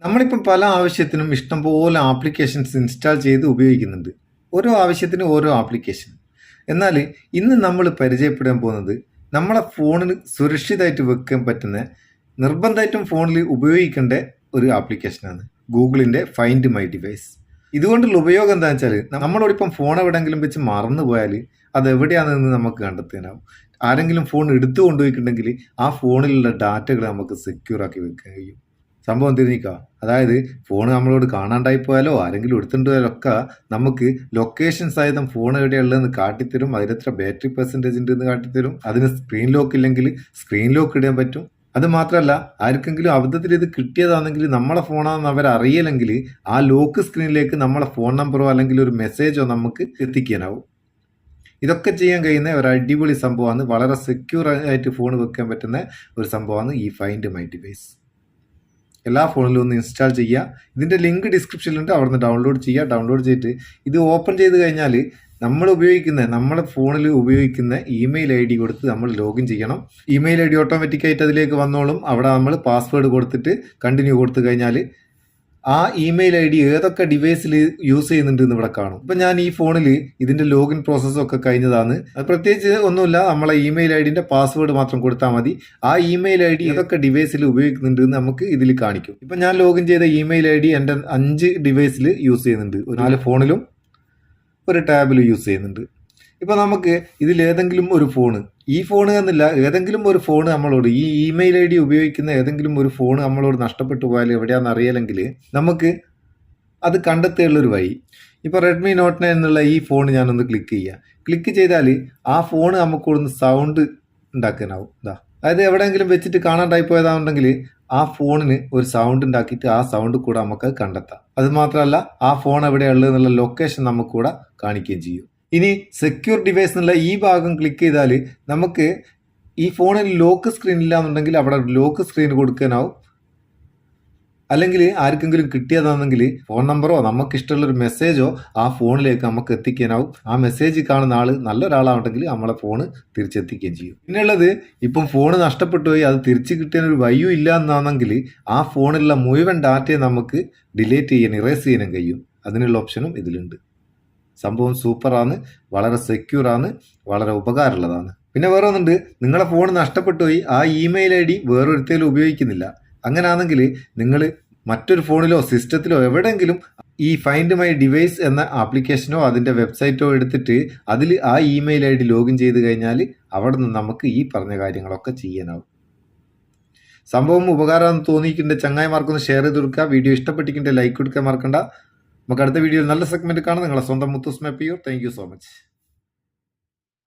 നമ്മളിപ്പം പല ആവശ്യത്തിനും ഇഷ്ടംപോലെ ആപ്ലിക്കേഷൻസ് ഇൻസ്റ്റാൾ ചെയ്ത് ഉപയോഗിക്കുന്നുണ്ട്. ഓരോ ആവശ്യത്തിനും ഓരോ ആപ്ലിക്കേഷൻ. എന്നാൽ ഇന്ന് നമ്മൾ പരിചയപ്പെടാൻ പോകുന്നത് നമ്മളെ ഫോണിൽ സുരക്ഷിതമായിട്ട് വെക്കാൻ പറ്റുന്ന, നിർബന്ധമായിട്ടും ഫോണിൽ ഉപയോഗിക്കേണ്ട ഒരു ആപ്ലിക്കേഷനാണ് ഗൂഗിളിൻ്റെ ഫൈൻഡ് മൈ ഡിവൈസ്. ഇതുകൊണ്ടുള്ള ഉപയോഗം എന്താണെന്ന് വെച്ചാൽ, നമ്മളോടിപ്പം ഫോൺ എവിടെയെങ്കിലും വെച്ച് മറന്നു പോയാൽ അത് എവിടെയാണെന്ന് നമുക്ക് കണ്ടെത്താനാവും. ആരെങ്കിലും ഫോൺ എടുത്തു കൊണ്ടുപോയിട്ടുണ്ടെങ്കിൽ ആ ഫോണിലുള്ള ഡാറ്റകൾ നമുക്ക് സെക്യൂർ ആക്കി വെക്കാൻ കഴിയും. സംഭവം തിരിഞ്ഞിക്കുക, അതായത് ഫോൺ നമ്മളോട് കാണാണ്ടായി പോയാലോ ആരെങ്കിലും എടുത്തുകൊണ്ട് പോയാലൊക്കെ നമുക്ക് ലൊക്കേഷൻ സഹിതം ഫോൺ എവിടെയുള്ളതെന്ന് കാട്ടിത്തരും. അതിലെത്ര ബാറ്ററി പെർസെൻറ്റേജ് ഉണ്ടെന്ന് കാട്ടിത്തരും. അതിന് സ്ക്രീൻ ലോക്ക് ഇല്ലെങ്കിൽ സ്ക്രീൻ ലോക്ക് ഇടാൻ പറ്റും. അത് മാത്രമല്ല, ആർക്കെങ്കിലും അബദ്ധത്തിൽ ഇത് കിട്ടിയതാണെങ്കിൽ നമ്മളെ ഫോണാണെന്ന് അവരറിയില്ലെങ്കിൽ ആ ലോക്ക് സ്ക്രീനിലേക്ക് നമ്മളെ ഫോൺ നമ്പറോ അല്ലെങ്കിൽ ഒരു മെസ്സേജോ നമുക്ക് എത്തിക്കാനാവും. ഇതൊക്കെ ചെയ്യാൻ കഴിയുന്ന ഒരു അടിപൊളി സംഭവമാണ്. വളരെ സെക്യൂർ ആയിട്ട് ഫോൺ വെക്കാൻ പറ്റുന്ന ഒരു സംഭവമാണ് ഈ ഫൈൻഡ് മൈ ഡിവൈസ്. എല്ലാ ഫോണിലും ഒന്ന് ഇൻസ്റ്റാൾ ചെയ്യുക. ഇതിൻ്റെ ലിങ്ക് ഡിസ്ക്രിപ്ഷനിലുണ്ട്, അവിടെ നിന്ന് ഡൗൺലോഡ് ചെയ്യുക. ഡൗൺലോഡ് ചെയ്തിട്ട് ഇത് ഓപ്പൺ ചെയ്ത് കഴിഞ്ഞാൽ നമ്മുടെ ഫോണിൽ ഉപയോഗിക്കുന്ന ഇമെയിൽ ഐ ഡി കൊടുത്ത് നമ്മൾ ലോഗിൻ ചെയ്യണം. ഇമെയിൽ ഐ ഡി ഓട്ടോമാറ്റിക്കായിട്ട് അതിലേക്ക് വന്നോളും. അവിടെ നമ്മൾ പാസ്വേഡ് കൊടുത്തിട്ട് കണ്ടിന്യൂ കൊടുത്തു കഴിഞ്ഞാൽ ആ ഇമെയിൽ ഐ ഡി ഏതൊക്കെ ഡിവൈസിൽ യൂസ് ചെയ്യുന്നുണ്ട് എന്ന് ഇവിടെ കാണും. ഇപ്പം ഞാൻ ഈ ഫോണിൽ ഇതിൻ്റെ ലോഗിൻ പ്രോസസ്സൊക്കെ കഴിഞ്ഞതാണ്. അത് പ്രത്യേകിച്ച് ഒന്നുമില്ല, നമ്മളെ ഇമെയിൽ ഐ ഡിൻ്റെ പാസ്വേഡ് മാത്രം കൊടുത്താൽ മതി. ആ ഇമെയിൽ ഐ ഡി ഏതൊക്കെ ഡിവൈസിൽ ഉപയോഗിക്കുന്നുണ്ട് എന്ന് നമുക്ക് ഇതിൽ കാണിക്കും. ഇപ്പം ഞാൻ ലോഗിൻ ചെയ്ത ഇമെയിൽ ഐ ഡി എൻ്റെ 5 ഡിവൈസിൽ യൂസ് ചെയ്യുന്നുണ്ട്. 4 ഫോണിലും ഒരു ടാബിലും യൂസ് ചെയ്യുന്നുണ്ട്. ഇപ്പം നമുക്ക് ഇതിലേതെങ്കിലും ഒരു ഫോണ്, ഈ ഫോൺ എന്നില്ല, ഏതെങ്കിലും ഒരു ഫോൺ നമ്മളോട്, ഈ ഇമെയിൽ ഐ ഡി ഉപയോഗിക്കുന്ന ഏതെങ്കിലും ഒരു ഫോൺ നമ്മളോട് നഷ്ടപ്പെട്ടു പോയാൽ എവിടെയാണെന്ന് അറിയില്ലെങ്കിൽ നമുക്ക് അത് കണ്ടെത്തിയുള്ളൊരു വഴി. ഇപ്പോൾ റെഡ്മി നോട്ട് 9 എന്നുള്ള ഈ ഫോൺ ഞാനൊന്ന് ക്ലിക്ക് ചെയ്യുക. ക്ലിക്ക് ചെയ്താൽ ആ ഫോൺ നമുക്കൊന്ന് സൗണ്ട് ഉണ്ടാക്കാനാവും. അതായത് എവിടെയെങ്കിലും വെച്ചിട്ട് കാണാണ്ടായി പോയതാണെന്നുണ്ടെങ്കിൽ ആ ഫോണിന് ഒരു സൗണ്ട് ഉണ്ടാക്കിയിട്ട് ആ സൗണ്ട് കൂടെ നമുക്ക് കണ്ടെത്താം. അത് മാത്രമല്ല, ആ ഫോൺ എവിടെയുള്ളത് എന്നുള്ള ലൊക്കേഷൻ നമുക്ക് കൂടെ കാണിക്കുകയും ചെയ്യും. ഇനി സെക്യൂർ ഡിവൈസ് എന്നുള്ള ഈ ഭാഗം ക്ലിക്ക് ചെയ്താൽ നമുക്ക് ഈ ഫോണിൽ ലോക്ക് സ്ക്രീൻ ഇല്ല എന്നുണ്ടെങ്കിൽ അവിടെ ലോക്ക് സ്ക്രീൻ കൊടുക്കാനാവും. അല്ലെങ്കിൽ ആർക്കെങ്കിലും കിട്ടിയതാണെങ്കിൽ ഫോൺ നമ്പറോ നമുക്കിഷ്ടമുള്ളൊരു മെസ്സേജോ ആ ഫോണിലേക്ക് നമുക്ക് എത്തിക്കാനാവും. ആ മെസ്സേജ് കാണുന്ന ആൾ നല്ലൊരാളാണെങ്കിൽ നമ്മളെ ഫോണ് തിരിച്ചെത്തിക്കുകയും ചെയ്യും. പിന്നെയുള്ളത്, ഇപ്പം ഫോണ് നഷ്ടപ്പെട്ടു പോയി അത് തിരിച്ച് കിട്ടാനൊരു വഴിയും ഇല്ല എന്നാണെങ്കിൽ ആ ഫോണിലുള്ള മുഴുവൻ ഡാറ്റയെ നമുക്ക് ഡിലീറ്റ് ചെയ്യാൻ, ഇറേസ് ചെയ്യാനും കഴിയും. അതിനുള്ള ഓപ്ഷനും ഇതിലുണ്ട്. സംഭവം സൂപ്പറാണ്, വളരെ സെക്യൂറാണ്, വളരെ ഉപകാരമുള്ളതാണ്. പിന്നെ വേറെ ഒന്നുണ്ട്, നിങ്ങളെ ഫോൺ നഷ്ടപ്പെട്ടു പോയി ആ ഇമെയിൽ ഐ ഡി വേറൊരുത്തേലും ഉപയോഗിക്കുന്നില്ല. അങ്ങനെയാണെങ്കിൽ നിങ്ങൾ മറ്റൊരു ഫോണിലോ സിസ്റ്റത്തിലോ എവിടെയെങ്കിലും ഈ ഫൈൻഡ് മൈ ഡിവൈസ് എന്ന ആപ്ലിക്കേഷനോ അതിൻ്റെ വെബ്സൈറ്റോ എടുത്തിട്ട് അതിൽ ആ ഇമെയിൽ ഐ ഡി ലോഗിൻ ചെയ്ത് കഴിഞ്ഞാൽ അവിടെ നിന്ന് നമുക്ക് ഈ പറഞ്ഞ കാര്യങ്ങളൊക്കെ ചെയ്യാനാവും. സംഭവം ഉപകാരമാണെന്ന് തോന്നിയിട്ടുണ്ട്. ചങ്ങായിമാർക്കൊന്ന് ഷെയർ ചെയ്ത് കൊടുക്കുക. വീഡിയോ ഇഷ്ടപ്പെട്ടിട്ടുണ്ട് ലൈക്ക് കൊടുക്കാൻ മറക്കണ്ട. നമുക്ക് അടുത്ത വീഡിയോയിൽ നല്ല സെഗ്മെന്റ് കാണാം. നിങ്ങളെ സ്വന്തം Muthoos Meppayur. Thank you so much.